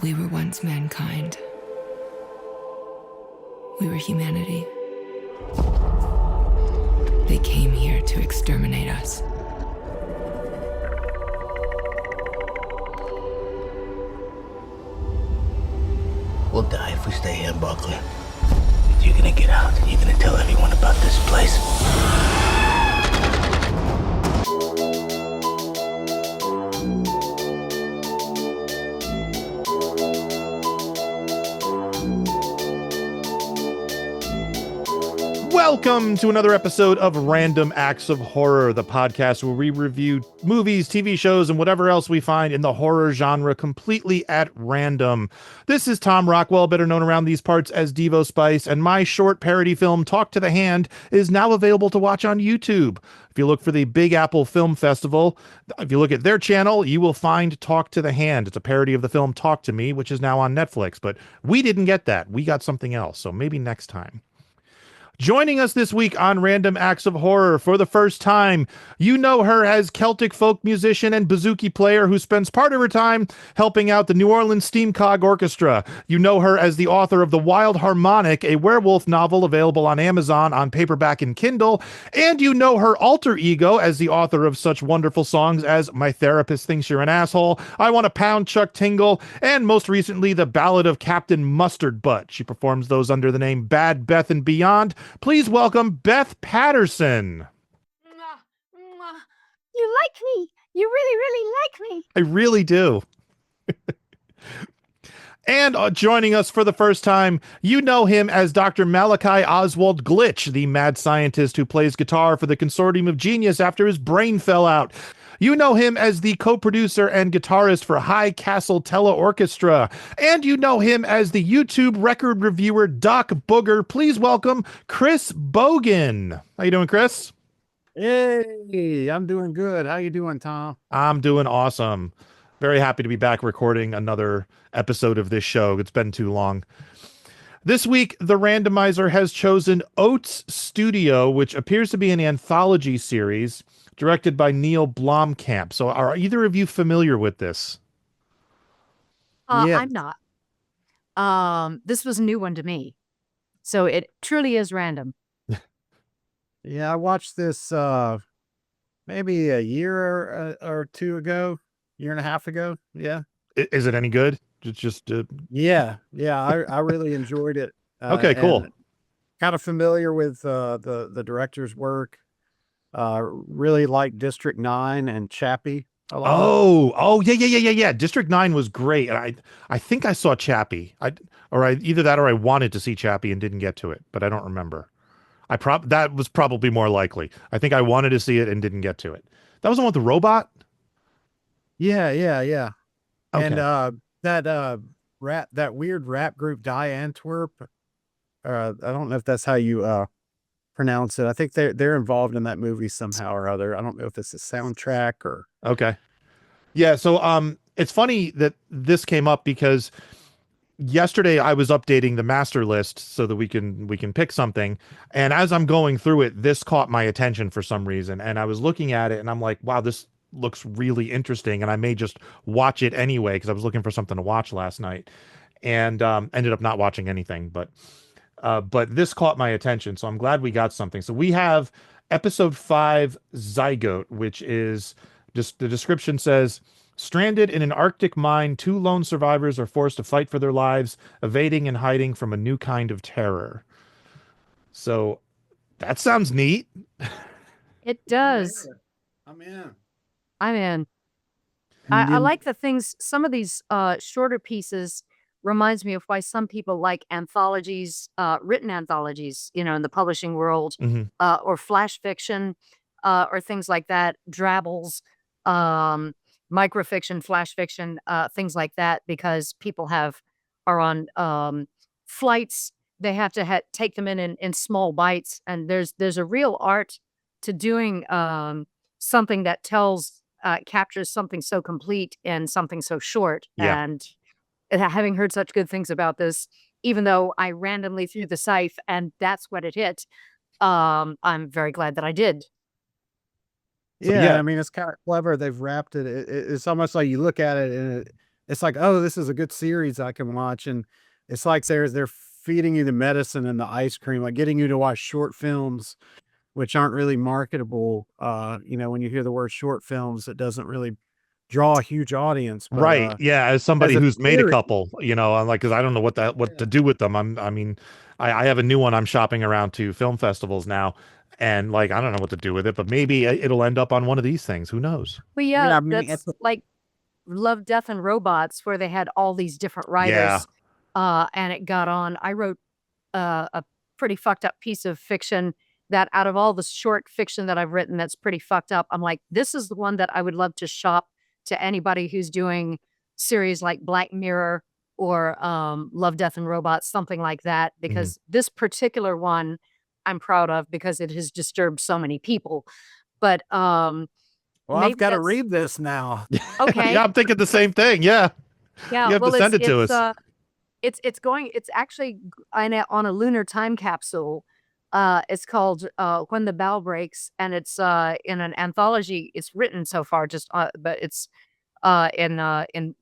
We were once mankind. We were humanity. They came here to exterminate us. We'll die if we stay here, Buckley. You're gonna get out. You're gonna tell everyone about this place. Welcome to another episode of Random Acts of Horror, the podcast where we review movies, TV shows, and whatever else we find in the horror genre completely at random. This is Tom Rockwell, better known around these parts as Devo Spice, and my short parody film, Talk to the Hand, is now available to watch on YouTube. If you look for the Big Apple Film Festival, if you look at their channel, you will find Talk to the Hand. It's a parody of the film Talk to Me, which is now on Netflix, but we didn't get that. We got something else, so maybe next time. Joining us this week on Random Acts of Horror for the first time, you know her as Celtic folk musician and bouzouki player who spends part of her time helping out the New Orleans Steamcog Orchestra. You know her as the author of The Wild Harmonic, a werewolf novel available on Amazon on paperback and Kindle. And you know her alter ego as the author of such wonderful songs as My Therapist Thinks You're an Asshole, I Want to Pound Chuck Tingle, and most recently, The Ballad of Captain Mustard Butt. She performs those under the name Bad Beth and Beyond. Please welcome Beth Patterson. You like me. You really, really like me. I really do. And joining us for the first time, you know him as Dr. Malachi Oswald Glitch, the mad scientist who plays guitar for the Consortium of Genius after his brain fell out. You know him as the co-producer and guitarist for High Castle Tele Orchestra. And you know him as the YouTube record reviewer Doc Booger. Please welcome Chris Bogen. How you doing, Chris? Hey, I'm doing good. How you doing, Tom? I'm doing awesome. Very happy to be back recording another episode of this show. It's been too long. This week, the randomizer has chosen Oats Studio, which appears to be an anthology series directed by Neil Blomkamp. So are either of you familiar with this? Yeah. I'm not. This was a new one to me. So it truly is random. Yeah, I watched this maybe a year or two ago, year and a half ago. Yeah. Is it any good? Just Yeah. I really enjoyed it. Okay, cool. Kind of familiar with the director's work. Really like District 9 and Chappie a lot. Yeah. District 9 was great. And I think I saw Chappie. Either that or I wanted to see Chappie and didn't get to it, but I don't remember. That was probably more likely. I think I wanted to see it and didn't get to it. That was the one with the robot? Yeah. Okay. And that weird rap group Die Antwerp. I don't know if that's how you pronounce it. I think they're involved in that movie somehow or other. I don't know if it's a soundtrack or Okay. Yeah, so it's funny that this came up because yesterday I was updating the master list so that we can pick something, and as I'm going through it, this caught my attention for some reason, and I was looking at it and I'm like, wow, this looks really interesting, and I may just watch it anyway because I was looking for something to watch last night, and ended up not watching anything, but this caught my attention, so I'm glad we got something. So we have episode 5, Zygote, which is just the description says, stranded in an Arctic mine, 2 lone survivors are forced to fight for their lives, evading and hiding from a new kind of terror. So that sounds neat. It does. I'm in. I'm in. I like the things, some of these shorter pieces reminds me of why some people like anthologies, written anthologies, in the publishing world, or flash fiction, or things like that, drabbles, microfiction, flash fiction, things like that, because people are on flights. They have to take them in small bites, and there's a real art to doing something that captures something so complete and something so short. Yeah. And having heard such good things about this, even though I randomly threw the scythe and that's what it hit, I'm very glad that I did. Yeah, I mean, it's kind of clever. They've wrapped it. It's almost like you look at it and it's like, oh, this is a good series I can watch, and it's like they're feeding you the medicine and the ice cream, like getting you to watch short films, which aren't really marketable. When you hear the word short films, it doesn't really draw a huge audience, but Right. Yeah. As as somebody a who's made a series, couple, I'm like, because I don't know what to yeah. do with them. I have a new one I'm shopping around to film festivals now, and like I don't know what to do with it, but maybe it'll end up on one of these things. Who knows? Well, Yeah, yeah, I mean, that's like Love, Death, and Robots, where they had all these different Yeah. writers, and it got on. I wrote a pretty fucked up piece of fiction that out of all the short fiction that I've written that's pretty fucked up, I'm like, this is the one that I would love to shop to anybody who's doing series like Black Mirror or Love, Death, and Robots, something like that, Mhm. because this particular one I'm proud of because it has disturbed so many people. But well, I've maybe got to that's read this now. Yeah, okay. I'm thinking the same thing. Yeah. Yeah, You have to well, send it to us. it's actually on a lunar time capsule. It's called When the Bell Breaks, and it's in an anthology. It's written so far, but it's in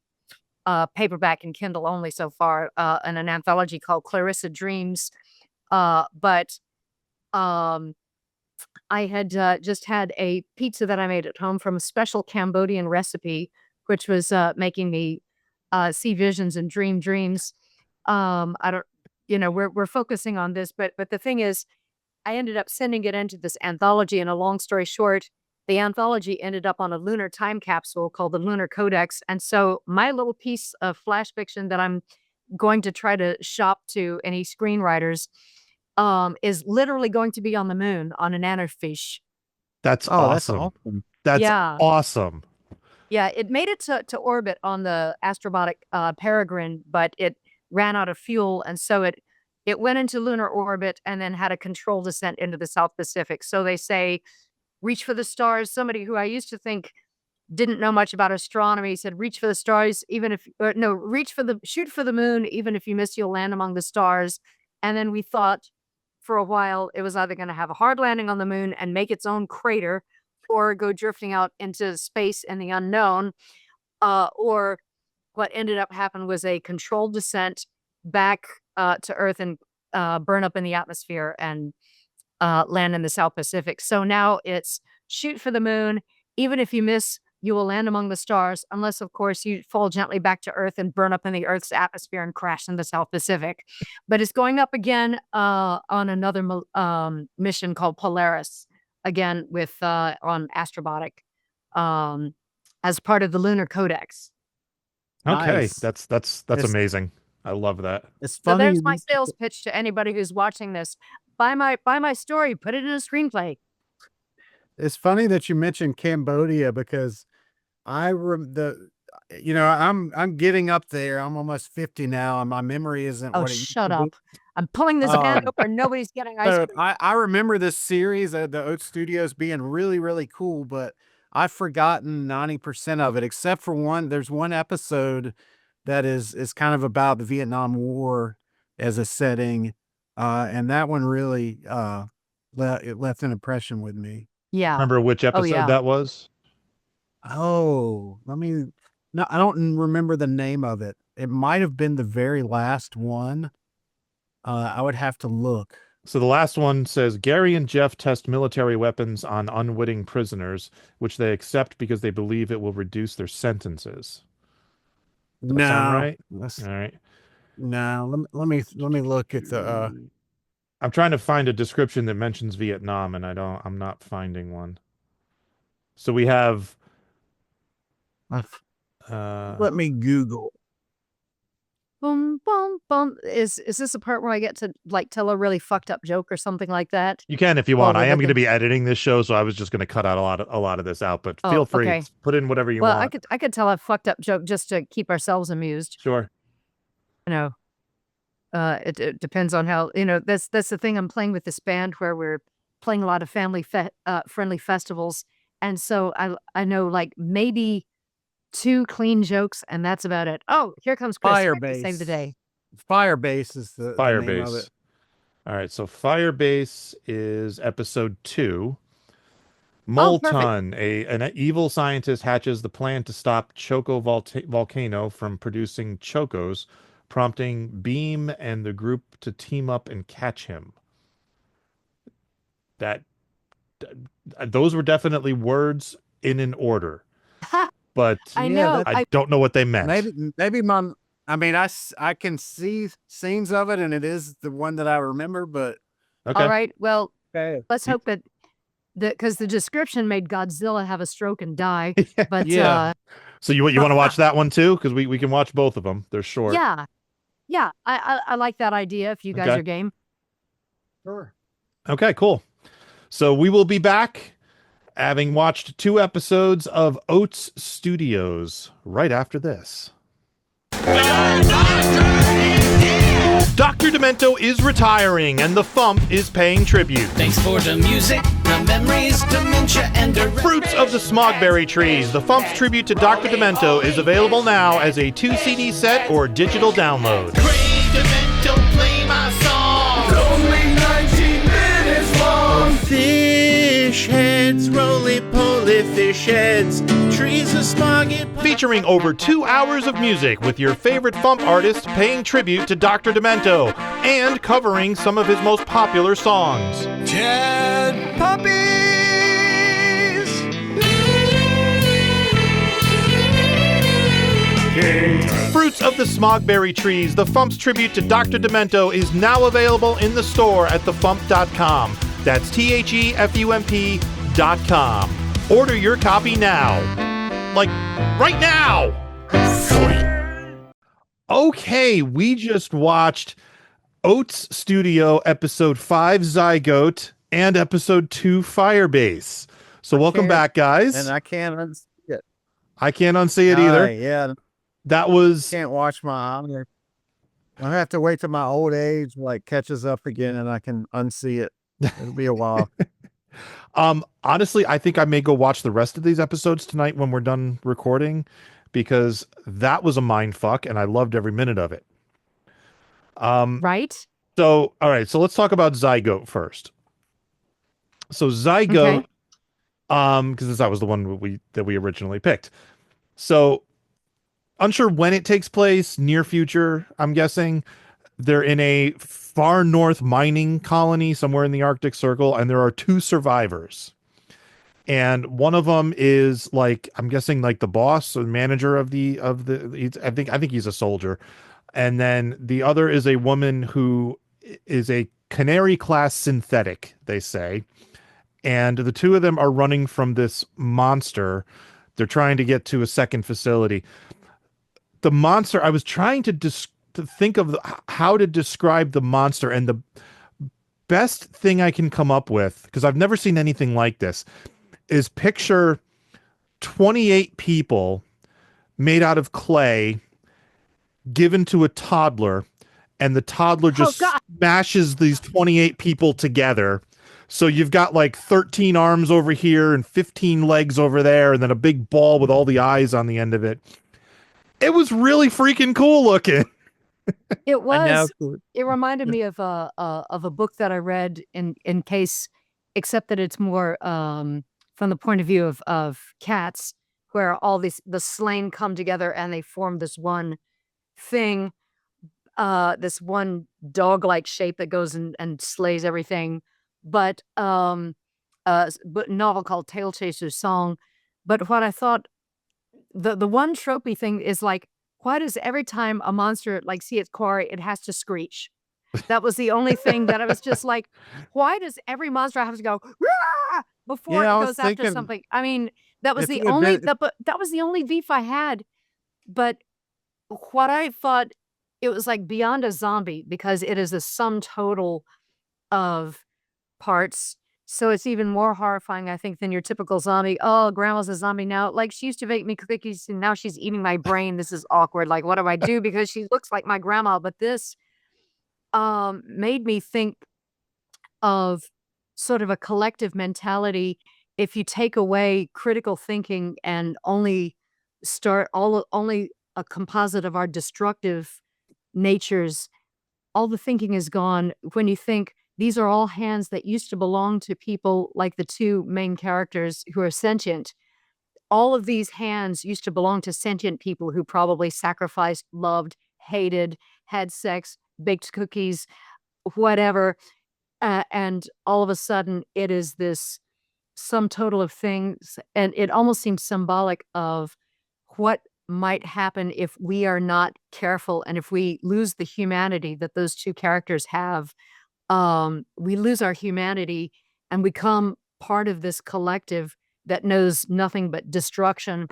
paperback and Kindle only so far. In an anthology called Clarissa Dreams. But um, I had just had a pizza that I made at home from a special Cambodian recipe, which was making me see visions and dream dreams. I don't, we're focusing on this, but the thing is, I ended up sending it into this anthology. And a long story short, the anthology ended up on a lunar time capsule called the Lunar Codex. And so my little piece of flash fiction that I'm going to try to shop to any screenwriters is literally going to be on the moon on an nanoffish. That's Oh, that's awesome. awesome. That's Yeah. awesome. Yeah, it made it to orbit on the astrobotic Peregrine, but it ran out of fuel, and so it went into lunar orbit and then had a controlled descent into the South Pacific. So they say, reach for the stars. Somebody who I used to think didn't know much about astronomy said, reach for the stars, even if no, shoot for the moon, even if you miss, you'll land among the stars. And then we thought for a while it was either going to have a hard landing on the moon and make its own crater, or go drifting out into space and the unknown. Or what ended up happening was a controlled descent back to Earth and burn up in the atmosphere and land in the South Pacific. So now it's shoot for the moon. Even if you miss, you will land among the stars, unless, of course, you fall gently back to Earth and burn up in the Earth's atmosphere and crash in the South Pacific. But it's going up again on another mission called Polaris, again with on Astrobotic, um, as part of the Lunar Codex. Okay. Nice. That's It's amazing. I love that. it's So funny. there's my sales pitch to anybody who's watching this. Buy my story, put it in a screenplay. It's funny that you mentioned Cambodia because I rem the I'm getting up there. I'm almost 50 now, and my memory isn't Oh, what it used shut to be. up. I'm pulling this can Um, open, nobody's getting ice so cream. I remember this series, the Oats Studios being really, really cool, but I've forgotten 90% of it, except for one. There's one episode that is kind of about the Vietnam War as a setting, and that one really it left an impression with me. Yeah. Remember which Oh, episode yeah. that was? Oh, no, I don't remember the name of it. It might have been the very last one. I would have to look. So the last one says Gary and Jeff test military weapons on unwitting prisoners, which they accept because they believe it will reduce their sentences. Does that sound No, right? All right. no. Let me look at the. I'm trying to find a description that mentions Vietnam, and I'm not finding one. So we have Let me Google. Boom, boom, boom. Is this a part where I get to like tell a really fucked up joke or something like that? you can if you Well, want. I with am the going to be editing this show, so I was just going to cut out a lot of this out, but feel Oh, free. okay. Put in whatever you Well, want. I could tell a fucked up joke just to keep ourselves amused. Sure. You know, it depends on how, that's the thing. I'm playing with this band where we're playing a lot of family friendly festivals. And so I know like maybe 2 clean jokes, and that's about it. Oh, here comes Chris back to save the day. Firebase is the name of Firebase. it. All right, so Firebase is episode 2. Oh, perfect. Molton, an evil scientist, hatches the plan to stop Choco Volcano from producing chocos, prompting Beam and the group to team up and catch him. That those were definitely words in an order, but I Yeah, know. that I don't know what they meant. maybe I can see scenes of it, and it is the one that I remember. But Okay. All right. Well, okay, let's hope that because the description made Godzilla have a stroke and die. But yeah, So you want to watch that one too? Because we can watch both of them. They're short. yeah, yeah, I like that idea. If you guys Okay. are game. sure. Okay, cool. So we will be back having watched 2 episodes of Oats Studios right after this. Dr. Demento is retiring and the Fump is paying tribute. Thanks for the music, the memories, dementia, and the Fruits of the Smogberry Trees, the Fump's tribute to Dr. Demento is available now as a 2 CD set or digital download. Great Demento, play my song. Only 19 minutes long. Fish heads, roly-poly fish heads, trees of smoggy. Featuring over 2 hours of music with your favorite Fump artist paying tribute to Dr. Demento and covering some of his most popular songs. Dead puppies. Fruits of the Smogberry Trees, the Fump's tribute to Dr. Demento is now available in the store at thefump.com. That's THEFUMP.com. Order your copy now. Like, right now! Okay, we just watched Oats Studio episode 5 Zygote and episode 2 Firebase. So welcome can't- back, guys. And I can't unsee it. I can't unsee it either. Yeah, That was can't watch my. I have to wait till my old age catches up again, and I can unsee it. It'll be a while. honestly, I think I may go watch the rest of these episodes tonight when we're done recording, because that was a mind fuck and I loved every minute of it. Right. So, all right, so let's talk about Zygote first. So Zygote, because that was the one that we originally picked. So, unsure when it takes place, near future, I'm guessing. They're in a far north mining colony somewhere in the Arctic Circle, and there are 2 survivors. And one of them is I'm guessing the boss or manager of the I think he's a soldier. And then the other is a woman who is a Canary class synthetic, they say. And the 2 of them are running from this monster. They're trying to get to a second facility. The monster, I was trying to think of how to describe the monster, and the best thing I can come up with, because I've never seen anything like this, is picture 28 people made out of clay given to a toddler, and the toddler just smashes these 28 people together. So you've got 13 arms over here and 15 legs over there, and then a big ball with all the eyes on the end of it. It was really freaking cool looking. It was. know. It reminded me of a book that I read in case, except that it's more from the point of view of cats, where all the slain come together and they form this one thing, this one dog-like shape that goes and slays everything. But novel called Tail Chaser's Song. But what I thought, the one tropey thing is why does every time a monster see its quarry, it has to screech? That was the only thing that I was just why does every monster have to go "Rah!" before Yeah, I it was goes after thinking something? I mean, that was if the it had only been- that was the only beef I had. But what I thought, it was beyond a zombie, because it is a sum total of parts. So it's even more horrifying, I think, than your typical zombie. Oh, grandma's a zombie now. She used to bake me cookies and now she's eating my brain. This is awkward. What do I do? Because she looks like my grandma. But this made me think of sort of a collective mentality. If you take away critical thinking and only only a composite of our destructive natures, all the thinking is gone. When you think these are all hands that used to belong to people like the two main characters who are sentient. All of these hands used to belong to sentient people who probably sacrificed, loved, hated, had sex, baked cookies, whatever. And all of a sudden, it is this sum total of things. And it almost seems symbolic of what might happen if we are not careful and if we lose the humanity that those two characters have. We lose our humanity and become part of this collective that knows nothing but destruction.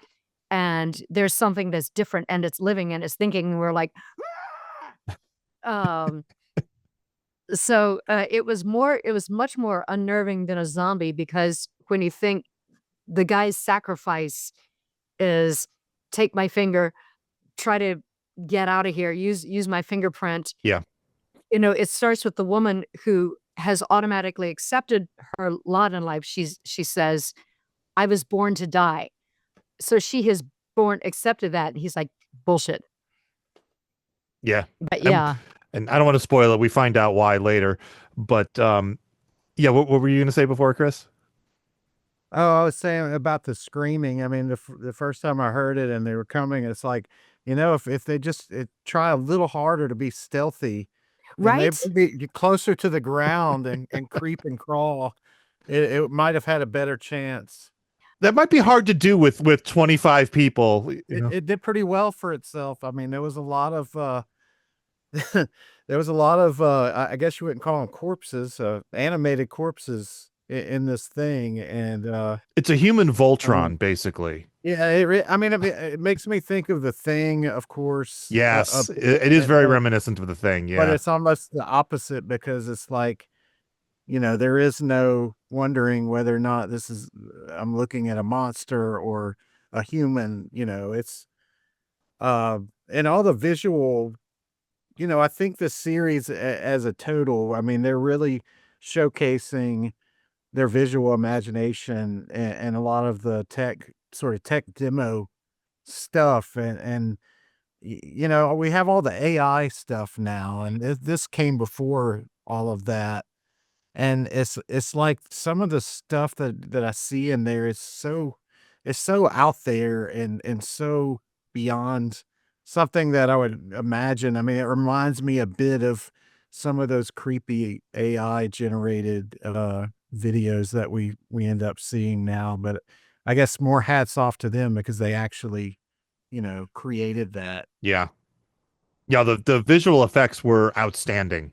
And there's something that's different and it's living and it's thinking. And we're like, um, it was much more unnerving than a zombie because when you think the guy's sacrifice is take my finger, try to get out of here, use my fingerprint. Yeah. It starts with the woman who has automatically accepted her lot in life. She says, I was born to die. So she has accepted that. And he's like, bullshit. Yeah. But And, yeah. and I don't want to spoil it. We find out why later. But yeah, what were you going to say before, Chris? Oh, I was saying about the screaming. I mean, the first time I heard it and they were coming, it's like, if they just try a little harder to be stealthy, and they Right? would be closer to the ground and creep and crawl, it might have had a better chance. That might be hard to do with 25 people. It did pretty well for itself. I mean, there was a lot of there was a lot of I guess you wouldn't call them corpses, animated corpses in this thing, and It's a human Voltron, basically. yeah, I mean, it makes me think of The Thing, of course. Yes, it is very reminiscent of The Thing. But Yeah. it's almost the opposite because it's like, there is no wondering whether or not I'm looking at a monster or a human. It's and all the visual. I think the series as a total. I mean, they're really showcasing their visual imagination and a lot of the tech demo stuff and we have all the AI stuff now, and this came before all of that, and it's like some of the stuff that I see in there is so out there and so beyond something that I would imagine. I mean, it reminds me a bit of some of those creepy AI generated videos that we end up seeing now, but I guess more hats off to them because they actually created that. Yeah. Yeah, the visual effects were outstanding.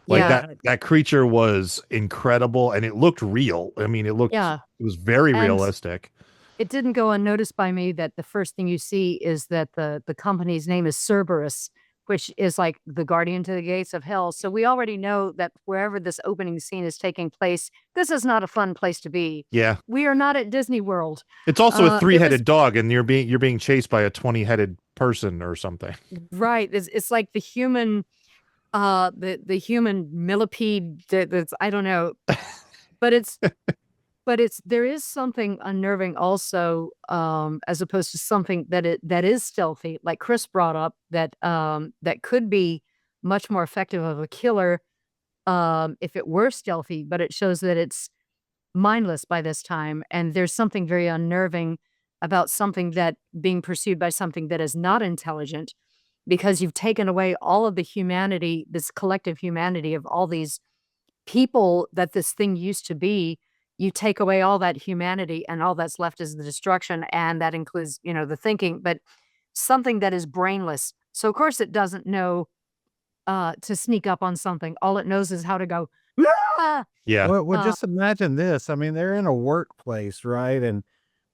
Like Yeah. that creature was incredible and it looked real. I mean, it was very And realistic. it didn't go unnoticed by me that the first thing you see is that the company's name is Cerberus, which is like the guardian to the gates of hell. So we already know that wherever this opening scene is taking place, this is not a fun place to be. Yeah. We are not at Disney World. It's also a It 3-headed was dog and you're being chased by a 20-headed person or something. right. It's like the human the human millipede that's I don't know. But there is something unnerving also, as opposed to something that is stealthy, like Chris brought up, that could be much more effective of a killer, if it were stealthy, but it shows that it's mindless by this time, and there's something very unnerving about something that being pursued by something that is not intelligent, because you've taken away all of the humanity, this collective humanity of all these people that this thing used to be. You take away all that humanity and all that's left is the destruction, and that includes, the thinking, but something that is brainless. So of course it doesn't know to sneak up on something. All it knows is how to go, "Ah!" Yeah. Well, just imagine this. I mean, they're in a workplace, right? And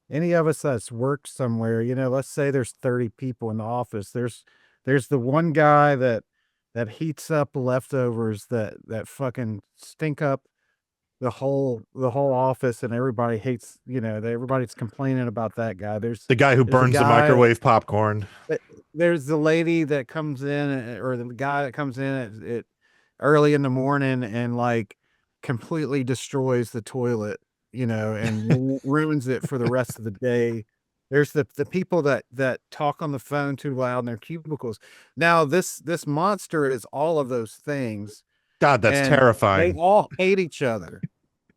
any of us that's worked somewhere, let's say there's 30 people in the office. There's the one guy that heats up leftovers that fucking stink up the whole office, and everybody hates, everybody's complaining about that guy. The guy who There's a burns the guy- microwave popcorn. There's the lady that comes in, or the guy that comes in at early in the morning and like completely destroys the toilet, and ruins it for the rest of the day. There's the people that talk on the phone too loud in their cubicles. Now this monster is all of those things, God, that's and they terrifying. all hate each other.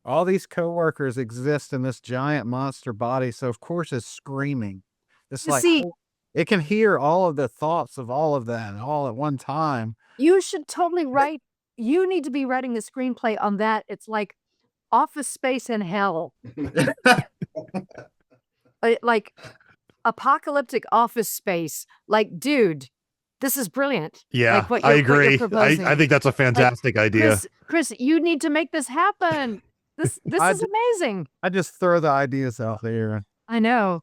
All these coworkers exist in this giant monster body, so of course it's screaming. It's You like see, it can hear all of the thoughts of all of that all at one time. you should totally write. You need to be writing a screenplay on that. It's like Office Space in Hell, like apocalyptic office space. Like, dude, this is brilliant. Yeah, Like what I you're agree. I proposing. think that's a Like, fantastic idea. Chris, you need to make this happen. This I is d- amazing. I just throw the ideas out there. I know.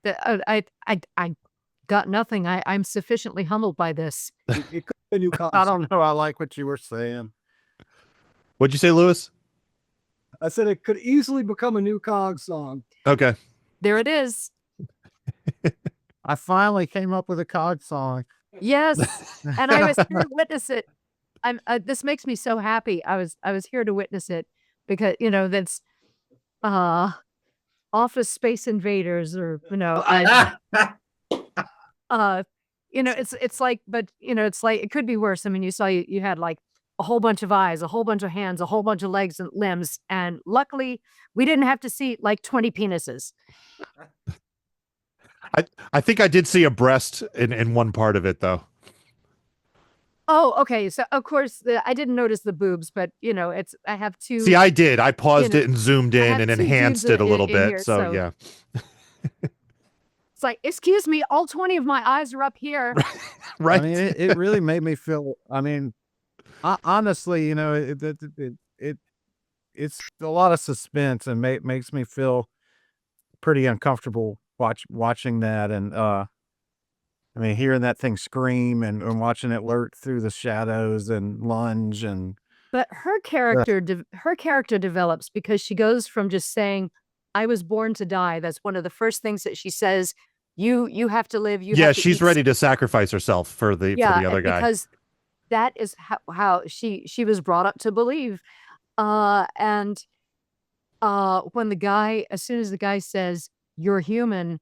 I got nothing. I'm sufficiently humbled by this. It could be a new concept. I don't know. I like what you were saying. What'd you say, Lewis? I said it could easily become a new Cog song. Okay. There it is. I finally came up with a COD song. Yes, and I was here to witness it. This makes me so happy. I was here to witness it because that's Office Space Invaders, or it's like, but it's like it could be worse. I mean, you saw you had like a whole bunch of eyes, a whole bunch of hands, a whole bunch of legs and limbs, and luckily we didn't have to see like 20 penises. I think I did see a breast in one part of it, though. Oh, okay. So of course I didn't notice the boobs, but I have two. See, I did. I paused know, it and zoomed in have and two dudes enhanced it a little in bit. here, So so- yeah. It's like, excuse me, all 20 of my eyes are up here. Right. I mean, it really made me feel. I mean, honestly, it's a lot of suspense and makes me feel pretty uncomfortable watching that, and I mean, hearing that thing scream and watching it lurk through the shadows and lunge and But her character develops because she goes from just saying, "I was born to die." That's one of the first things that she says. You have to live. You Yeah, have to she's eat ready to sacrifice herself for the other guy. because that is how she was brought up to believe. And when as soon as the guy says, "You're human,"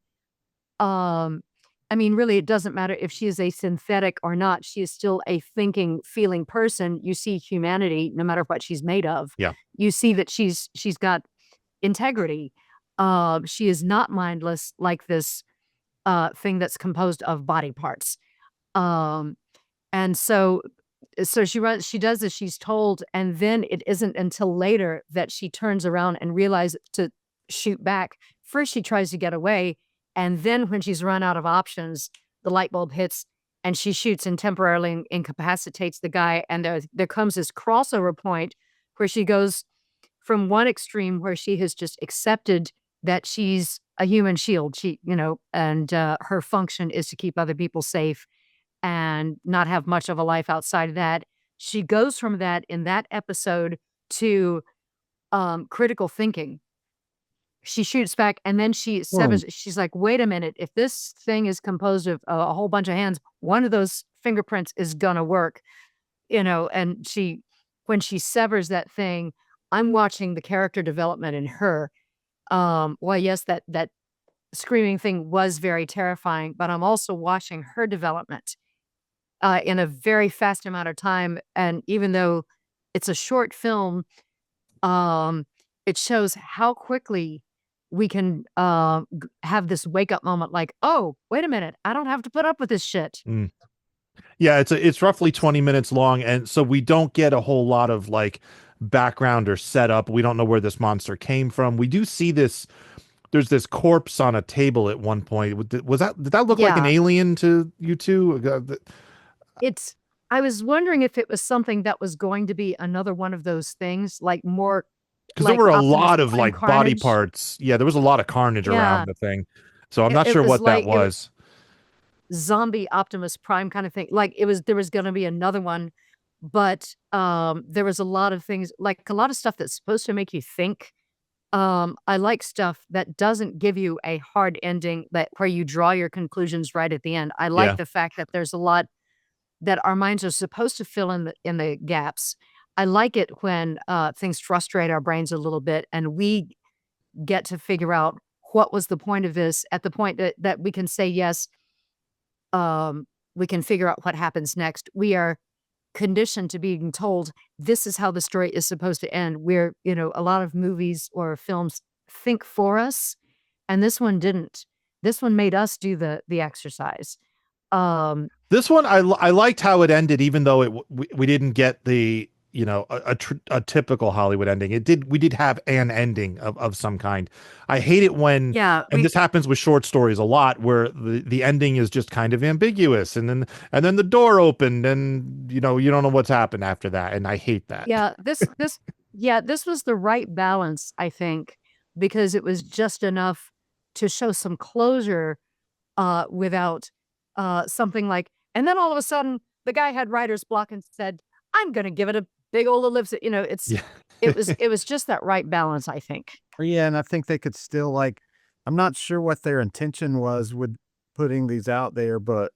I mean, really, it doesn't matter if she is a synthetic or not. She is still a thinking, feeling person. You see humanity, no matter what she's made of. Yeah. You see that she's got integrity. She is not mindless like this thing that's composed of body parts. Um, and so she does as she's told, and then it isn't until later that she turns around and realizes to shoot back. First, she tries to get away, and then when she's run out of options, the light bulb hits, and she shoots and temporarily incapacitates the guy. And there comes this crossover point where she goes from one extreme where she has just accepted that she's a human shield. And her function is to keep other people safe and not have much of a life outside of that. She goes from that in that episode to critical thinking. She shoots back and then she severs. She's like, wait a minute. If this thing is composed of a whole bunch of hands, one of those fingerprints is going to work, and when she severs that thing, I'm watching the character development in her. Well, yes, that screaming thing was very terrifying, but I'm also watching her development in a very fast amount of time. And even though it's a short film, it shows how quickly we can have this wake up moment like, oh, wait a minute, I don't have to put up with this shit. Yeah, it's roughly 20 minutes long, and so we don't get a whole lot of like background or setup. We don't know where this monster came from. We do see this. There's this corpse on a table at one point. Did that look like an Yeah. alien to you two? I was wondering if it was something that was going to be another one of those things, like more. Because like there were a Optimus lot of Prime like body carnage. parts. Yeah, there was a lot of carnage Yeah. around the thing. So I'm not It sure was what like- that it was. Zombie Optimus Prime kind of thing. Like there was going to be another one, but there was a lot of things, like a lot of stuff that's supposed to make you think. I like stuff that doesn't give you a hard ending, where you draw your conclusions right at the end. I like Yeah. the fact that there's a lot that our minds are supposed to fill in the gaps. I like it when things frustrate our brains a little bit and we get to figure out what was the point of this at the point that we can say yes. We can figure out what happens next. We are conditioned to being told this is how the story is supposed to end, where, a lot of movies or films think for us, and this one didn't. This one made us do the exercise. This one, I liked how it ended, even though we didn't get the, a typical Hollywood ending. We did have an ending of some kind. I hate it when, Yeah, and this happens with short stories a lot, where the ending is just kind of ambiguous, and then the door opened, and you don't know what's happened after that, and I hate that. yeah, this was the right balance, I think, because it was just enough to show some closure, without something like, and then all of a sudden the guy had writer's block and said, "I'm going to give it a big old ellipsis." Yeah. It was just that right balance, I think. Yeah, and I think they could still I'm not sure what their intention was with putting these out there, but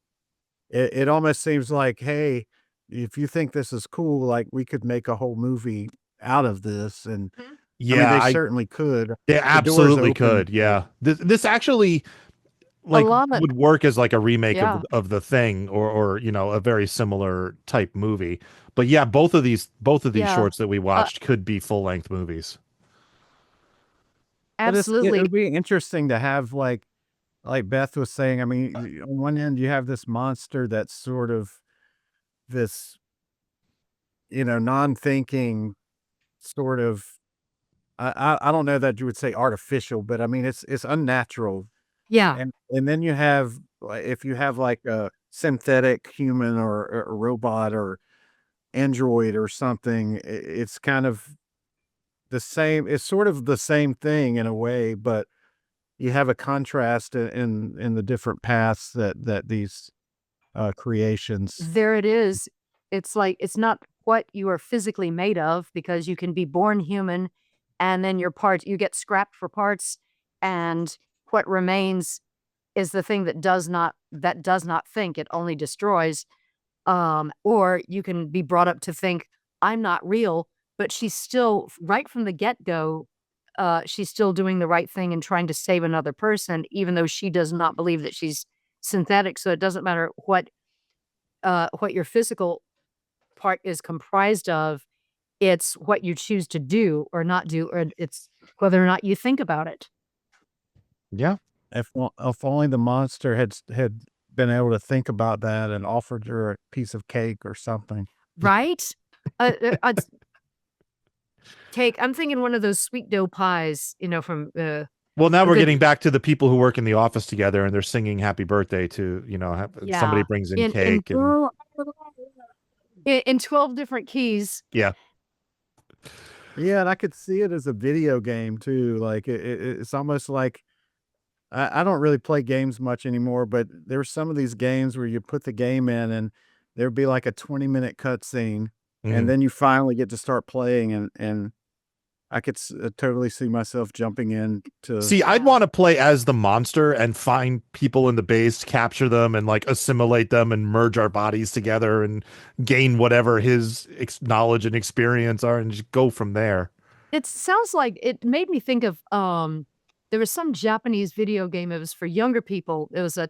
it almost seems like, hey, if you think this is cool, like we could make a whole movie out of this. And Yeah, they certainly could. they The door's absolutely open. could. Yeah, this actually lot of- would work as like a remake Yeah. of The Thing, or a very similar type movie. But yeah, both of these Yeah. shorts that we watched could be full-length movies. But it Absolutely. would be interesting to have like Beth was saying. I mean, on one end you have this monster that's sort of this, non-thinking sort of. I don't know that you would say artificial, but I mean it's unnatural. Yeah. And then you have, if you have like a synthetic human or a robot or android or something, it's kind of the same. It's sort of the same thing in a way, but you have a contrast in the different paths that these creations. There it is. It's like, it's not what you are physically made of, because you can be born human and then you get scrapped for parts, and what remains is the thing that does not think. It only destroys. Or you can be brought up to think, I'm not real, but she's still, right from the get-go, she's still doing the right thing and trying to save another person, even though she does not believe that she's synthetic. So it doesn't matter what your physical part is comprised of. It's what you choose to do or not do, or it's whether or not you think about it. Yeah. If only the monster had been able to think about that and offered her a piece of cake or something. Right? Cake. I'm thinking one of those sweet dough pies, from Well, now we're the- getting back to the people who work in the office together, and they're singing happy birthday to, Yeah. somebody brings in cake. in 12 different keys. Yeah. Yeah, and I could see it as a video game too. Like it's almost like I don't really play games much anymore, but there's some of these games where you put the game in and there'd be like a 20-minute cutscene, Mhm. and then you finally get to start playing, and I could totally see myself jumping in to. See, I'd want to play as the monster and find people in the base, capture them, and like assimilate them and merge our bodies together and gain whatever his knowledge and experience are, and just go from there. It sounds like, it made me think of there was some Japanese video game. It was for younger people. It was a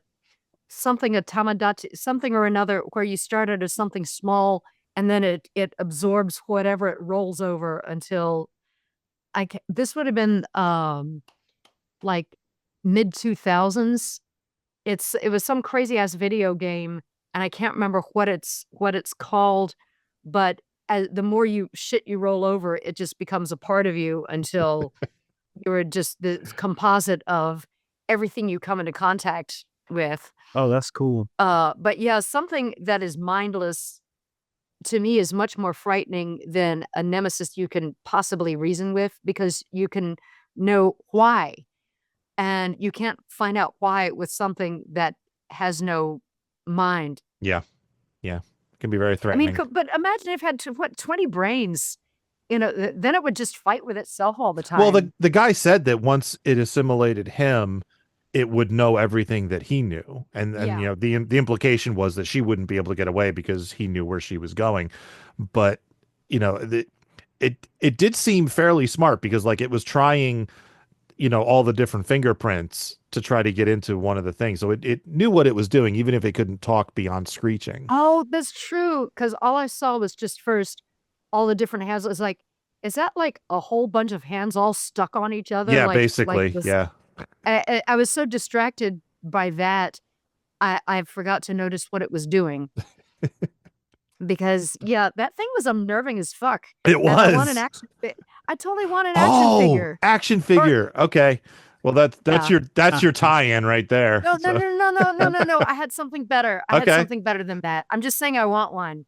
Tamagotchi, something or another, where you started as something small and then it absorbs whatever it rolls over until this would have been like mid 2000s. It was some crazy ass video game, and I can't remember what it's called, but the more shit you roll over, it just becomes a part of you until you're just the composite of everything you come into contact with. Oh, that's cool. But yeah, something that is mindless to me is much more frightening than a nemesis you can possibly reason with, because you can know why, and you can't find out why with something that has no mind. Yeah. Yeah. It can be very I threatening. mean, but imagine if it had 20 brains, then it would just fight with itself all the time. Well, the guy said that once it assimilated him, it would know everything that he knew, and Yeah. the implication was that she wouldn't be able to get away because he knew where she was going. But it did seem fairly smart, because like it was trying, all the different fingerprints to try to get into one of the things. So it knew what it was doing, even if it couldn't talk beyond screeching. Oh, that's true. Because all I saw was just first all the different hands. It's like, is that like a whole bunch of hands all stuck on each other? Yeah, Like basically. this. Yeah. I was so distracted by that, I forgot to notice what it was doing. Because yeah, that thing was unnerving as fuck. It And I want an was. action I totally want an action Oh, figure. action Or figure. Okay. Well, that's yeah. your tie-in right there. No, no, So, no, no, no, no, no, no. I had something better. I had okay. something better than that. I'm just saying I want one.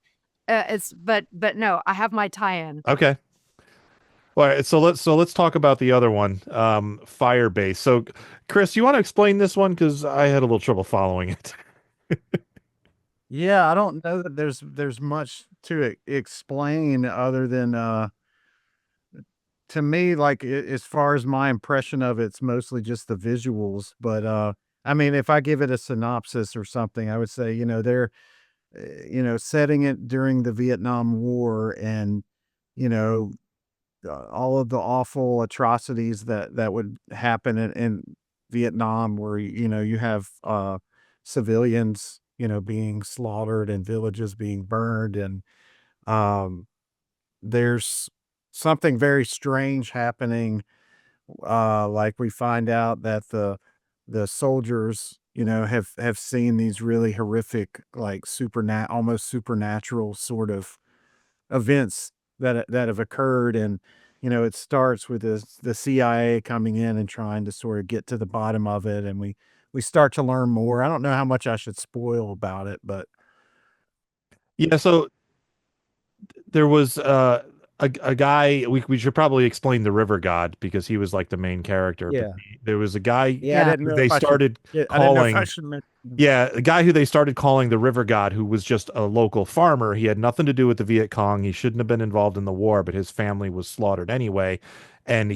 It's but no, I have my tie-in. Okay. All right, so let's talk about the other one, Firebase. So, Chris, you want to explain this one because I had a little trouble following it. Yeah, I don't know that there's much to explain other than to me, like as far as my impression of it's mostly just the visuals. But I mean, if I give it a synopsis or something, I would say, they're setting it during the Vietnam War, and you know all of the awful atrocities that would happen in Vietnam, where you have civilians being slaughtered and villages being burned, and um, there's something very strange happening. Like we find out that the soldiers have seen these really horrific, like almost supernatural sort of events that have occurred. And it starts with the CIA coming in and trying to sort of get to the bottom of it, and we start to learn more. I don't know how much I should spoil about it, but Yeah, so there was a guy we should probably explain the river god because he was like the main character, but yeah. there was a guy Yeah, I Yeah. didn't who know they if I should started yeah, I didn't know if I calling should yeah, a guy who they started calling the river god who was just a local farmer. He had nothing to do with the Viet Cong. He shouldn't have been involved in the war, but his family was slaughtered anyway. And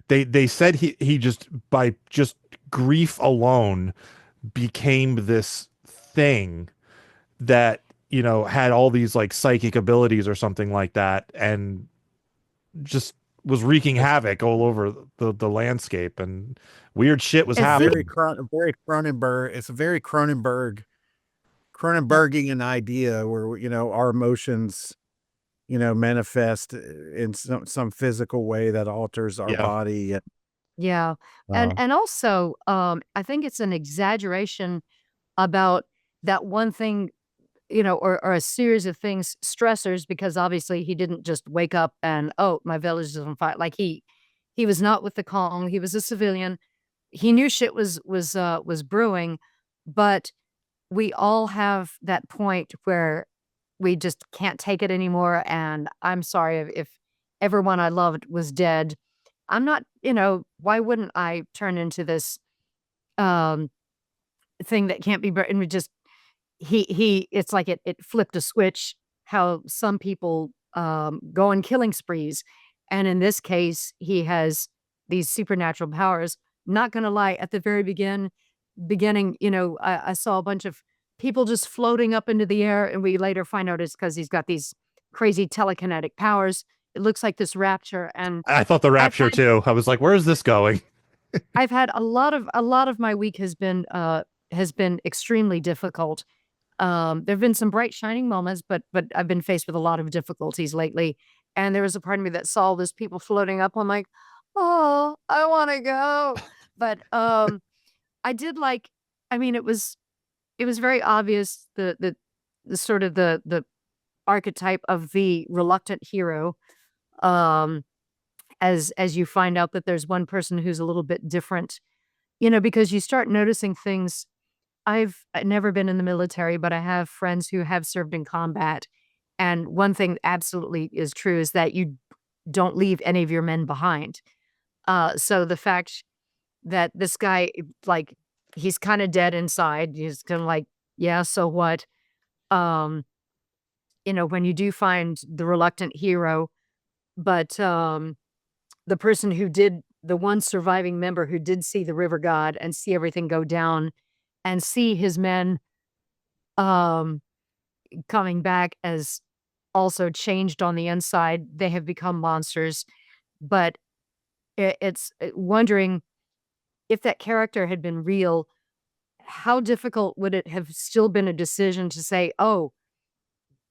they said he just by just grief alone became this thing that had all these like psychic abilities or something like that, and just was wreaking That's havoc all over the landscape, and weird shit was It's very happening. Very Cronenberg. It's a very Cronenbergian idea where our emotions manifest in some physical way that alters our Yeah. body. yeah. Uh, And also, I think it's an exaggeration about that one thing, or a series of things, stressors, because obviously he didn't just wake up and, oh, my village is on fire. Like he was not with the Kong. He was a civilian. He knew shit was brewing, but we all have that point where we just can't take it anymore. And I'm sorry if everyone I loved was dead. I'm not, why wouldn't I turn into this um thing that can't be and we just it's like it flipped a switch how some people go on killing sprees. And in this case, he has these supernatural powers. Not gonna lie, at the very beginning, I saw a bunch of people just floating up into the air, and we later find out it's because he's got these crazy telekinetic powers. It looks like this rapture, and I thought the I've rapture had too. I was like, where is this going? I've had a lot of my week has been extremely difficult. There've been some bright shining moments, but I've been faced with a lot of difficulties lately. And there was a part of me that saw those people floating up. I'm like, oh, I want to go. But I did like. I mean, it was very obvious the sort of the archetype of the reluctant hero. Um, as you find out that there's one person who's a little bit different, because you start noticing things. I've never been in the military, but I have friends who have served in combat. And one thing absolutely is true is that you don't leave any of your men behind. So the fact that this guy, like, he's kind of dead inside, he's kind of like, yeah, so what? Um, when you do find the reluctant hero, but the person who did, the one surviving member who did see the river god and see everything go down and see his men um coming back as also changed on the inside. They have become monsters, but it's wondering if that character had been real, how difficult would it have still been a decision to say, "Oh,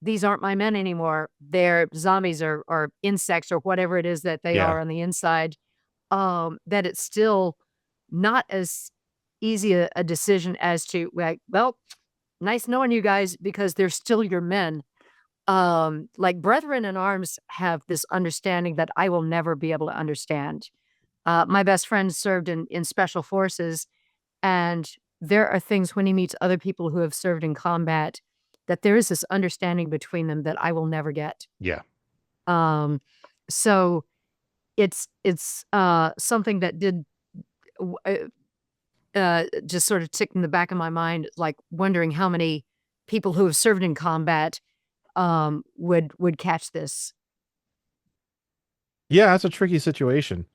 these aren't my men anymore. They're zombies or insects or whatever it is that they Yeah. are on the inside." That it's still not as easy a decision as to like, well, nice knowing you guys because they're still your men. Like brethren in arms have this understanding that I will never be able to understand. My best friend served in special forces, and there are things when he meets other people who have served in combat that there is this understanding between them that I will never get. Yeah. Um, so it's something that did w- just sort of ticked in the back of my mind, like wondering how many people who have served in combat would catch this. Yeah, that's a tricky situation.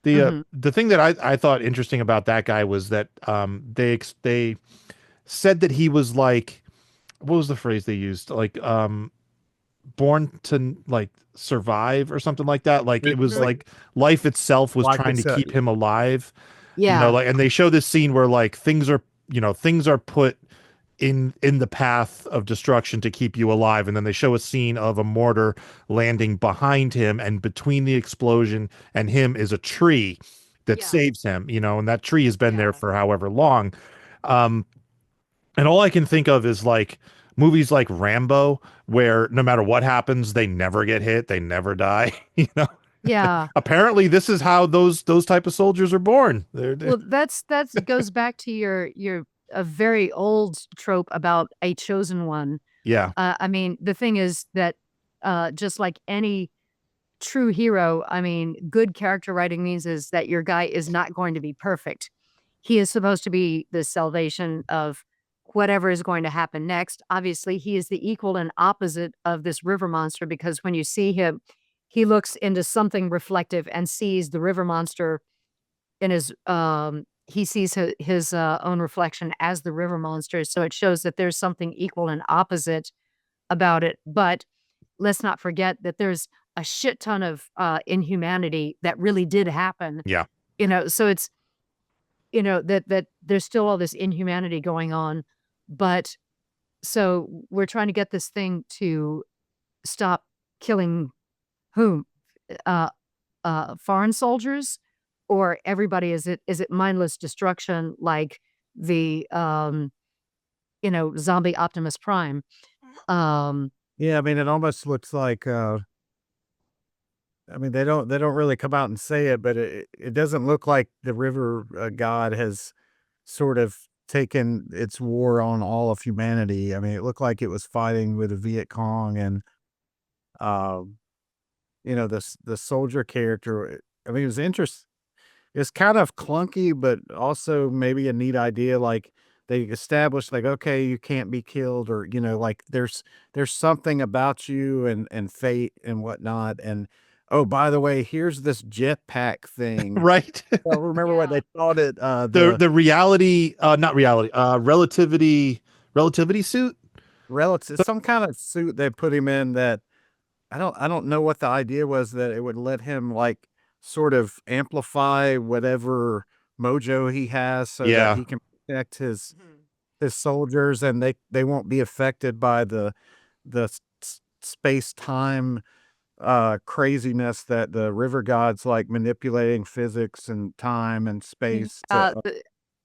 Mhm. The thing that I thought interesting about that guy was that they said that he was like, what was the phrase they used? Like born to like survive or something like that. Like it was Mhm. Like like life itself was like trying to it's keep him alive. Yeah. Like, and they show this scene where like things are put in the path of destruction to keep you alive, and then they show a scene of a mortar landing behind him, and between the explosion and him is a tree that Yeah. saves him, and that tree has been there Yeah. for however long. um and all I can think of is like movies like Rambo, where no matter what happens, they never get hit, they never die. Yeah. Apparently this is how those type of soldiers are born. They're Well, that's goes back to your a very old trope about a chosen one. yeah. I mean, the thing is that just like any true hero, I mean, good character writing means is that your guy is not going to be perfect. He is supposed to be the salvation of whatever is going to happen next. Obviously, he is the equal and opposite of this river monster because when you see him, he looks into something reflective and sees the river monster in his he sees his own reflection as the river monster. So it shows that there's something equal and opposite about it. But let's not forget that there's a shit ton of inhumanity that really did happen. Yeah. So it's that there's still all this inhumanity going on, but so we're trying to get this thing to stop killing whom? Uh, foreign soldiers or everybody? Is it mindless destruction like the zombie Optimus Prime? Um, Yeah, I mean, it almost looks like, I mean, they don't really come out and say it, but it doesn't look like the river god has sort of taken its war on all of humanity. I mean, it looked like it was fighting with the Viet Cong and, um, the soldier character. I mean, it was interesting. It's kind of clunky, but also maybe a neat idea. Like they established, like, okay, you can't be killed, or like there's something about you and fate and whatnot. And oh, by the way, here's this jetpack thing. Right. I don't remember what Yeah. they called it. The reality, not reality, relativity suit. Relative, some kind of suit they put him in that I don't know what the idea was, that it would let him like sort of amplify whatever mojo he has so that Yeah. he can protect his soldiers, and they won't be affected by the space time craziness that the river gods, like manipulating physics and time and space to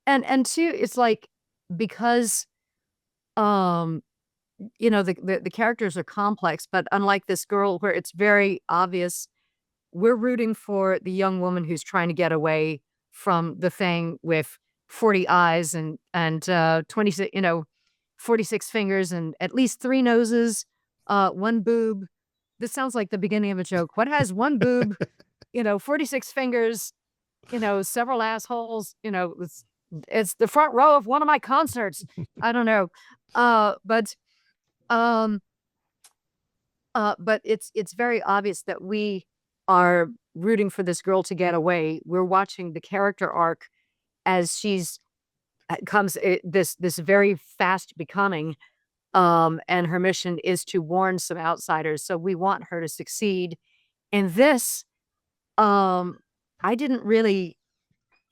and two, it's like because um the characters are complex, but unlike this girl where it's very obvious, we're rooting for the young woman who's trying to get away from the thing with 40 eyes and 26, 46 fingers and at least 3 noses, 1 boob. This sounds like the beginning of a joke. What has 1 boob, 46 fingers, several assholes, it's the front row of one of my concerts. I don't know. But um but it's very obvious that we are rooting for this girl to get away. We're watching the character arc as she's comes this very fast becoming, and her mission is to warn some outsiders. So we want her to succeed. And this, um, I didn't really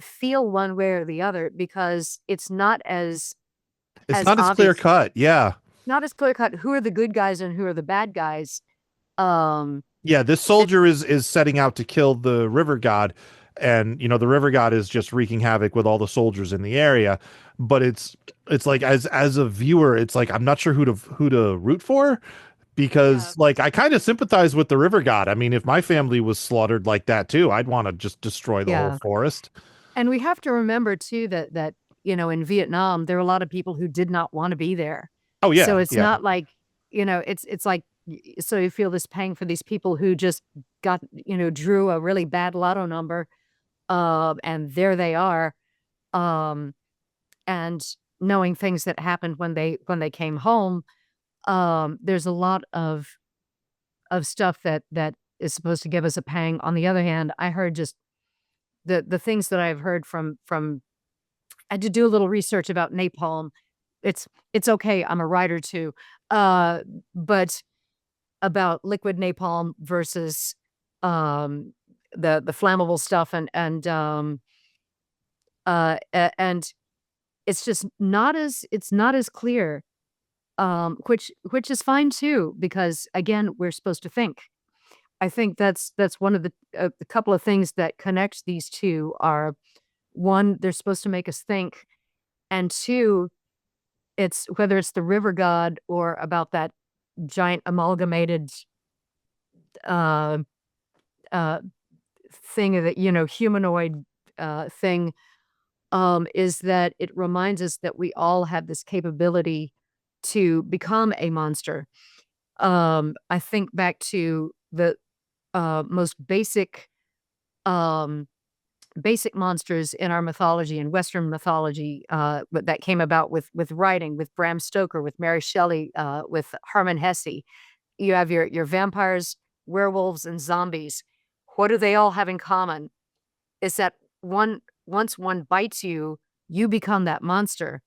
feel one way or the other because it's not It's as not as clear obvious, cut. Yeah. not as clear cut who are the good guys and who are the bad guys. Um, Yeah, this it, soldier is setting out to kill the river god, and the river god is just wreaking havoc with all the soldiers in the area. But it's like as a viewer, it's like I'm not sure who to root for, yeah, because like I kind of sympathize with the river god. I mean, if my family was slaughtered like that too, I'd want to just destroy the whole yeah. forest. And we have to remember too that in Vietnam there were a lot of people who did not want to be there. Oh So yeah, it's yeah. not like, it's like so you feel this pang for these people who just got, drew a really bad lotto number, and there they are, um, and knowing things that happened when they came home, there's a lot of stuff that is supposed to give us a pang. On the other hand, I heard just the things that I've heard from I had to do a little research about napalm. It's okay. I'm a writer too. But about liquid napalm versus um the flammable stuff and it's not as clear, which is fine too because again we're supposed to think. I think that's one of the couple of things that connects these two are one, they're supposed to make us think, and two, it's whether it's the river god or about that giant amalgamated uh uh thing of the humanoid thing, is that it reminds us that we all have this capability to become a monster. I think back to the most um basic monsters in our mythology and Western mythology, that came about with writing, with Bram Stoker, with Mary Shelley, with Hermann Hesse. You have your vampires, werewolves, and zombies. What do they all have in common? Is that once one bites you, you become that monster.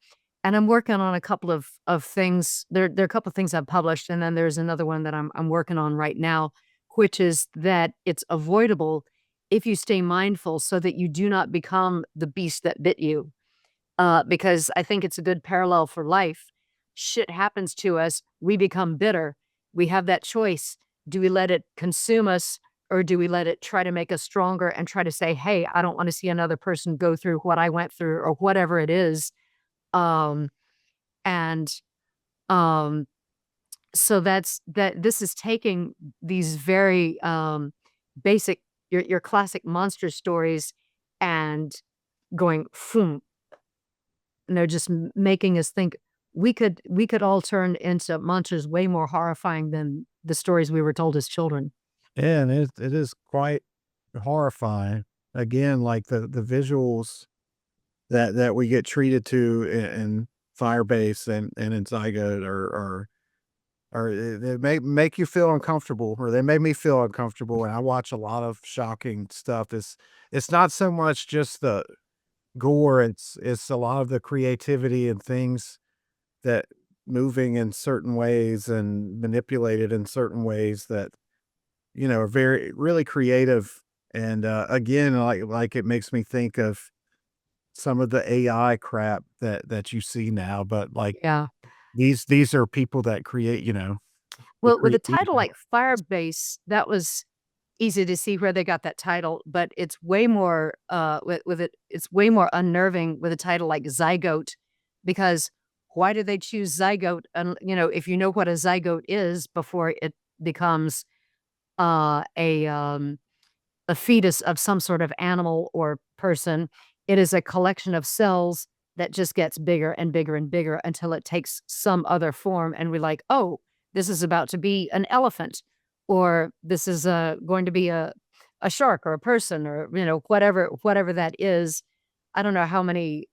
And I'm working on a couple of things. There are a couple of things I've published, and then there's another one that I'm working on right now, which is that it's avoidable if you stay mindful so that you do not become the beast that bit you. Because I think it's a good parallel for life. Shit happens to us, we become bitter. We have that choice. Do we let it consume us or do we let it try to make us stronger and try to say, hey, I don't want to see another person go through what I went through or whatever it is. Um, and um, so this is taking these very basic, your classic monster stories and going, phoom, and they're just making us think we could all turn into monsters way more horrifying than the stories we were told as children. Yeah, and it is quite horrifying. Again, like the visuals that we get treated to in Firebase and in Zygote or they make you feel uncomfortable, or they made me feel uncomfortable. And I watch a lot of shocking stuff. It's not so much just the gore, it's a lot of the creativity and things that moving in certain ways and manipulated in certain ways that are very really creative. And again, like it makes me think of some of the AI crap that you see now, but like Yeah. these are people that create, the Well, with a create. title like Firebase, that was easy to see where they got that title, but it's way more it's way more unnerving with a title like Zygote because why did they choose zygote? And if you know what a zygote is before it becomes uh, a um, a fetus of some sort of animal or person, it is a collection of cells that just gets bigger and bigger and bigger until it takes some other form. And we're like, oh, this is about to be an elephant, or this is going to be a shark or a person or, whatever that is. I don't know how many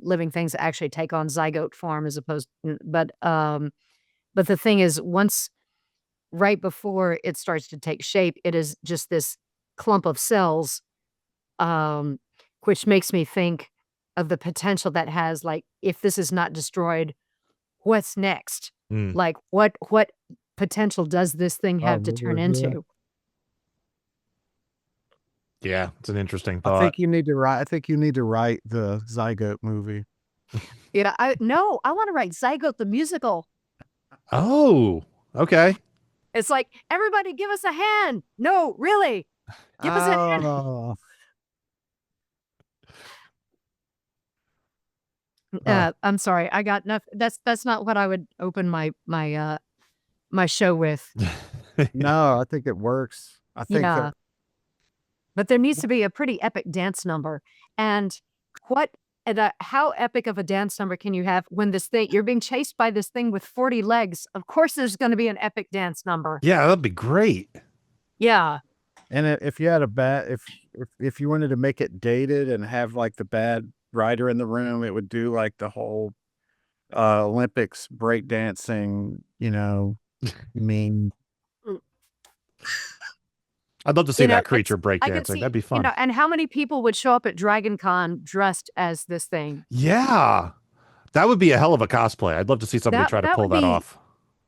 living things actually take on zygote form as opposed, but the thing is, once right before it starts to take shape, it is just this clump of cells, um, which makes me think of the potential that has, like, if this is not destroyed, what's next? Mm. Like, what potential does this thing Oh, have to turn into? Yeah, it's an interesting I thought. think you need to write. I think you need to write the Zygote movie. Yeah, I want to write Zygote the musical. Oh, okay. It's like, everybody give us a hand. No, really. Give us a hand. Oh, I'm sorry. I got nothing. That's not what I would open my show with. no, I think it works. I think Yeah. But there needs to be a pretty epic dance number. And how epic of a dance number can you have when you're being chased by this thing with 40 legs? Of course there's going to be an epic dance number. Yeah, that'd be great. Yeah. and if you had a bad, if you wanted to make it dated and have like the bad writer in the room, it would do like the whole Olympics breakdancing, mean. I'd love to see that creature I could breakdancing. see, That'd be fun. and how many people would show up at Dragon Con dressed as this thing? Yeah. That would be a hell of a cosplay. I'd love to see somebody try to That pull would that be off.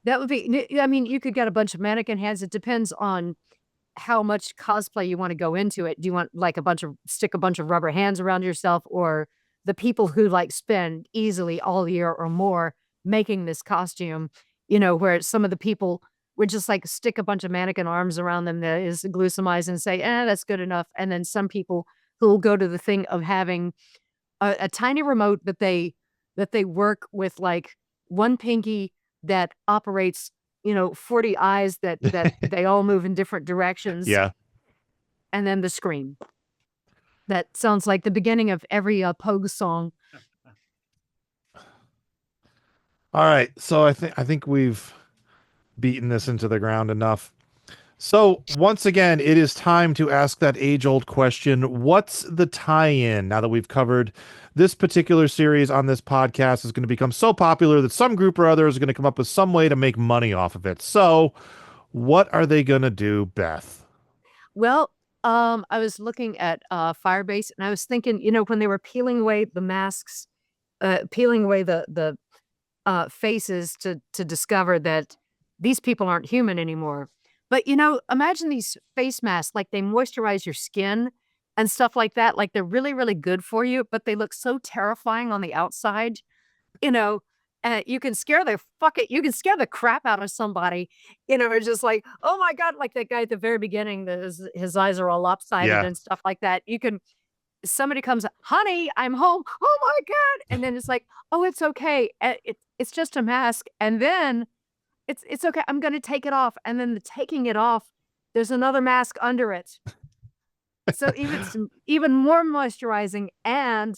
That would be, I mean, you could get a bunch of mannequin hands. It depends on how much cosplay you want to go into it. Do you want like stick a bunch of rubber hands around yourself, or the people who like spend easily all year or more making this costume, where some of the people would just like stick a bunch of mannequin arms around them that is glue some eyes and say, that's good enough. And then some people who will go to the thing of having a tiny remote that they work with, like one pinky that operates 40 eyes that they all move in different directions. Yeah. And then the scream that sounds like the beginning of every Pogue song. All right. So I think we've beaten this into the ground enough. So once again, it is time to ask that age-old question. What's the tie-in now that we've covered this particular series on this podcast is going to become so popular that some group or other is going to come up with some way to make money off of it. So what are they going to do, Beth? Well, I was looking at Firebase, and I was thinking, when they were peeling away the masks, peeling away the faces to discover that these people aren't human anymore. But imagine these face masks, like they moisturize your skin and stuff like that. Like they're really, really good for you, but they look so terrifying on the outside. You can scare you can scare the crap out of somebody. It's just like, oh my God, like that guy at the very beginning, his eyes are all lopsided Yeah. and stuff like that. Somebody comes, honey, I'm home. Oh my God. And then it's like, oh, it's okay. It's just a mask. And then it's okay. I'm going to take it off. And then taking it off, there's another mask under it. So even more moisturizing, and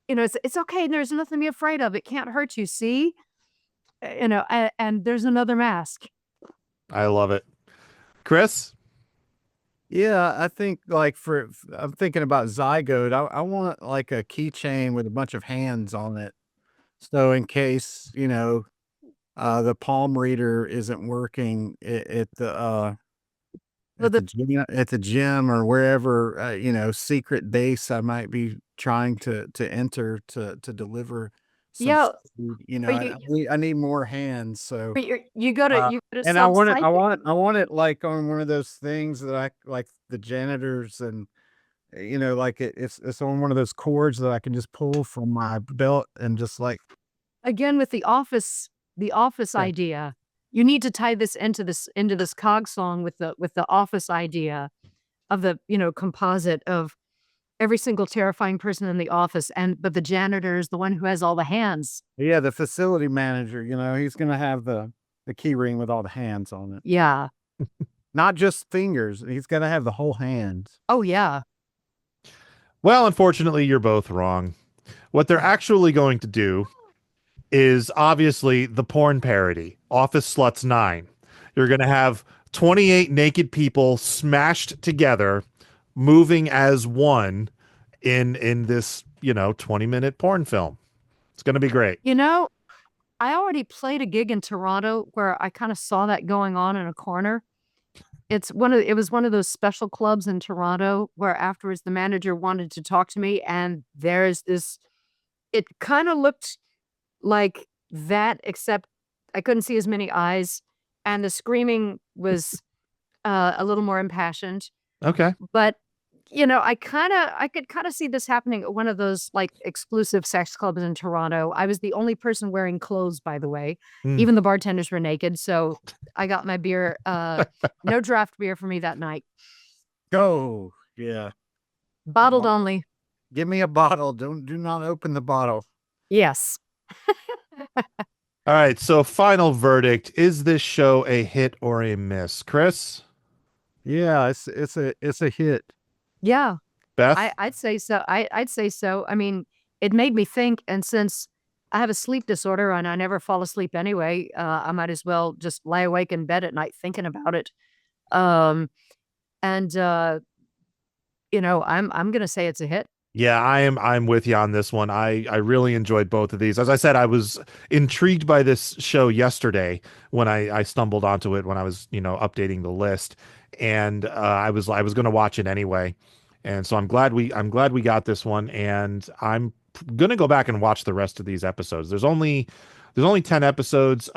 it's okay. There's nothing to be afraid of. It can't hurt you. See, and there's another mask. I love it. Chris? Yeah, I think like I'm thinking about Zygote. I want like a keychain with a bunch of hands on it. So in case, the palm reader isn't working at the at the gym or wherever, secret base I might be trying to enter to deliver some Yeah, food, but I need more hands. So you go to and I some want it, site. I want it like on one of those things that I like the janitors and like it's on one of those cords that I can just pull from my belt and just like Again with the office Yeah. idea. You need to tie this into this cog song with the office idea of the composite of every single terrifying person in the office, but the janitor is the one who has all the hands. Yeah, the facility manager, he's gonna have the key ring with all the hands on it. Yeah. Not just fingers. He's gonna have the whole hand. Oh yeah. Well, unfortunately, you're both wrong. What they're actually going to do is obviously the porn parody, Office Sluts 9. You're going to have 28 naked people smashed together, moving as one in this, 20-minute porn film. It's going to be great. I already played a gig in Toronto where I kind of saw that going on in a corner. It was one of those special clubs in Toronto where afterwards the manager wanted to talk to me, and it kind of looked like that, except I couldn't see as many eyes, and the screaming was a little more impassioned. Okay. But I could kind of see this happening at one of those like exclusive sex clubs in Toronto. I was the only person wearing clothes, by the way. Mm. Even the bartenders were naked, so I got my beer. No draft beer for me that night. Go. Yeah. Bottled only. Give me a bottle. Do not open the bottle. Yes. All right, so final verdict: is this show a hit or a miss, Chris? Yeah, it's a hit. Yeah. Beth? I'd say so. I'd say so. I mean, it made me think, and since I have a sleep disorder and I never fall asleep anyway, I might as well just lie awake in bed at night thinking about it. Um, and I'm gonna say it's a hit. Yeah, I'm with you on this one. I really enjoyed both of these. As I said, I was intrigued by this show yesterday when I stumbled onto it when I was, updating the list, and I was going to watch it anyway. And so I'm glad we got this one, and I'm going to go back and watch the rest of these episodes. There's only 10 episodes.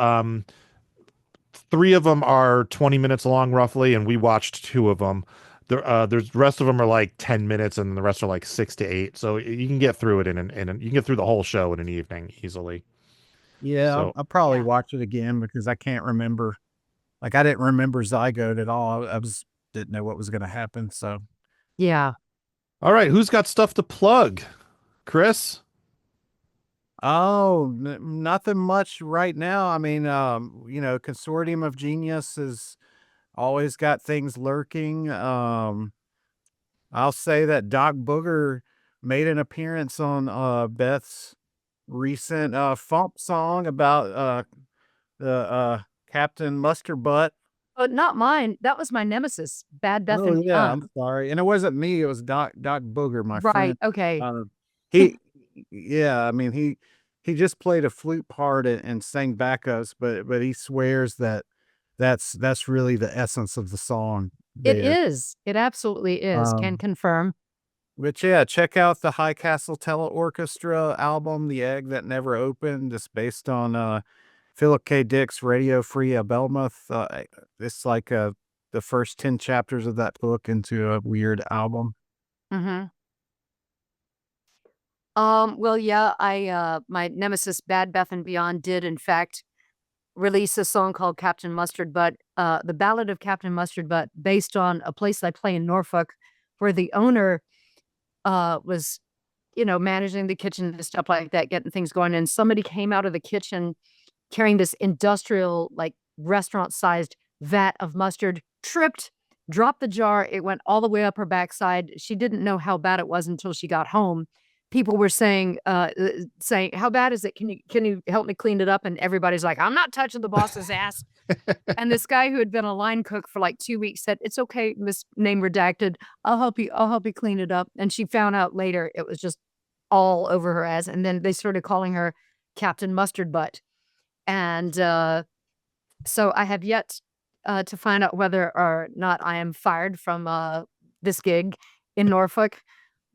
3 of them are 20 minutes long roughly, and we watched 2 of them. There's the rest of them are like 10 minutes, and the rest are like 6 to 8. So you can get through it you can get through the whole show in an evening easily. Yeah, So I'll probably Yeah. watch it again because I can't remember. Like I didn't remember Zygote at all. I didn't know what was going to happen. So Yeah. all right, who's got stuff to plug? Chris? nothing much right now. I mean, Consortium of Genius has always got things lurking. I'll say that Doc Booger made an appearance on Beth's recent funk song about the Captain Mustard Butt. Oh, not mine. That was my nemesis, Bad Beth Oh and yeah, Beyond. I'm sorry. And it wasn't me, it was Doc Booger, my Right. friend. Okay. He yeah, I mean he just played a flute part and sang backups, but he swears that that's really the essence of the song It there. is. It absolutely is. Can Um, confirm. but yeah, check out the High Castle Tele Orchestra album, The Egg That Never Opened. It's based on Philip K. Dick's Radio Free Belmoth. It's like the first 10 chapters of that book into a weird album. Mm-hmm. Well, yeah, my nemesis, Bad Beth and Beyond, did in fact release a song called Captain Mustard Butt, the Ballad of Captain Mustard Butt, based on a place I play in Norfolk, where the owner was, managing the kitchen and stuff like that, getting things going. And somebody came out of the kitchen carrying this industrial, like restaurant-sized vat of mustard, tripped, dropped the jar. It went all the way up her backside. She didn't know how bad it was until she got home. People were saying, "How bad is it? Can you help me clean it up?" And everybody's like, "I'm not touching the boss's ass." And this guy who had been a line cook for like 2 weeks said, "It's okay, Miss Name Redacted. I'll help you clean it up." And she found out later it was just all over her ass. And then they started calling her Captain Mustard Butt. And so I have yet to find out whether or not I am fired from this gig in Norfolk.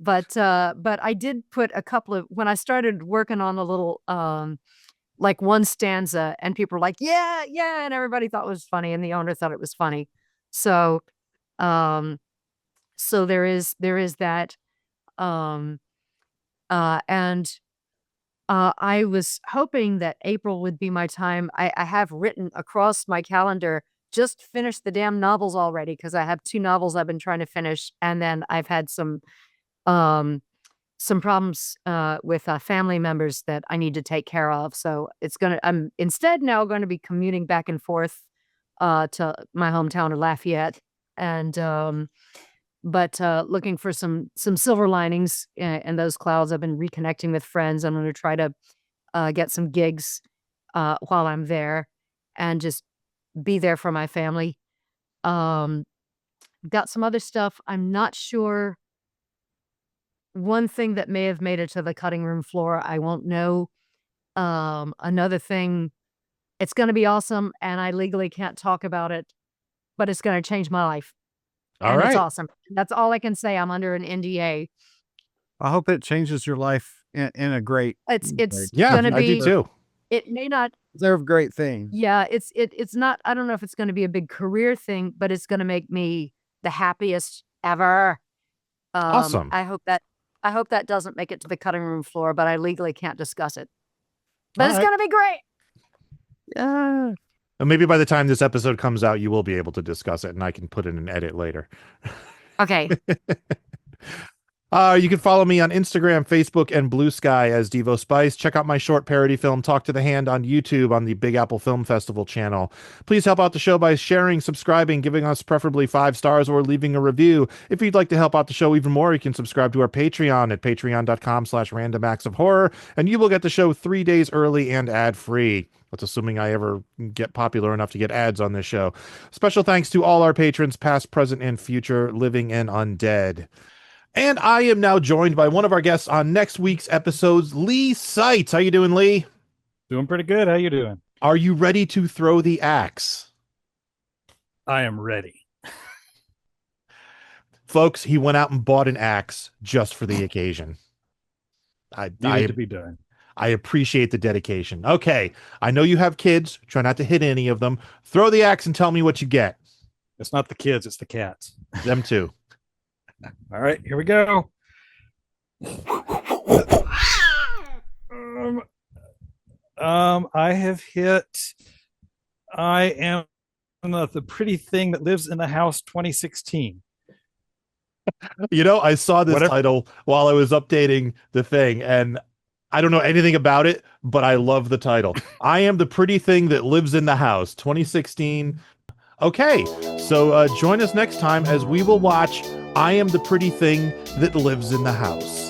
But I did put a couple of when I started working on a little like one stanza, and people were like, "Yeah, yeah," and everybody thought it was funny, and the owner thought it was funny. So um there is that. Um and I was hoping that April would be my time. I have written across my calendar, just finished the damn novels already because I have 2 novels I've been trying to finish, and then I've had um, some problems with family members that I need to take care of. So I'm instead now going to be commuting back and forth to my hometown of Lafayette, and but looking for some silver linings in those clouds. I've been reconnecting with friends. I'm going to try to get some gigs while I'm there and just be there for my family. Um, got some other stuff. I'm not sure. One thing that may have made it to the cutting room floor, I won't know. Another thing, it's going to be awesome, and I legally can't talk about it, but it's going to change my life. All And it's right. awesome. That's all I can say. I'm under an NDA. I hope it changes your life in a great It's Yeah, gonna I do be too. it may not deserve great things. yeah, it's not I don't know if it's gonna be a big career thing, but it's gonna make me the happiest ever. Awesome. I hope that doesn't make it to the cutting room floor, but I legally can't discuss it. But All it's right. gonna be great. And maybe by the time this episode comes out, you will be able to discuss it, and I can put in an edit later. Okay. You can follow me on Instagram, Facebook, and Blue Sky as Devo Spice. Check out my short parody film, Talk to the Hand, on YouTube on the Big Apple Film Festival channel. Please help out the show by sharing, subscribing, giving us preferably 5 stars, or leaving a review. If you'd like to help out the show even more, you can subscribe to our Patreon at patreon.com/randomactsofhorror, and you will get the show 3 days early and ad-free. That's assuming I ever get popular enough to get ads on this show. Special thanks to all our patrons, past, present, and future, living and undead. And I am now joined by one of our guests on next week's episodes, Lee Seitz. How you doing, Lee? Doing pretty good. How you doing? Are you ready to throw the axe? I am ready. Folks, he went out and bought an axe just for the occasion. Needed to be done. I appreciate the dedication. Okay, I know you have kids. Try not to hit any of them. Throw the axe and tell me what you get. It's not the kids, it's the cats. Them too. All right, here we go. I have hit. I am the pretty thing that lives in the house 2016. You know, I saw this title while I was updating the thing, and I don't know anything about it, but I love the title. I am the pretty thing that lives in the house 2016. Okay, so join us next time as we will watch I Am the Pretty Thing That Lives in the House.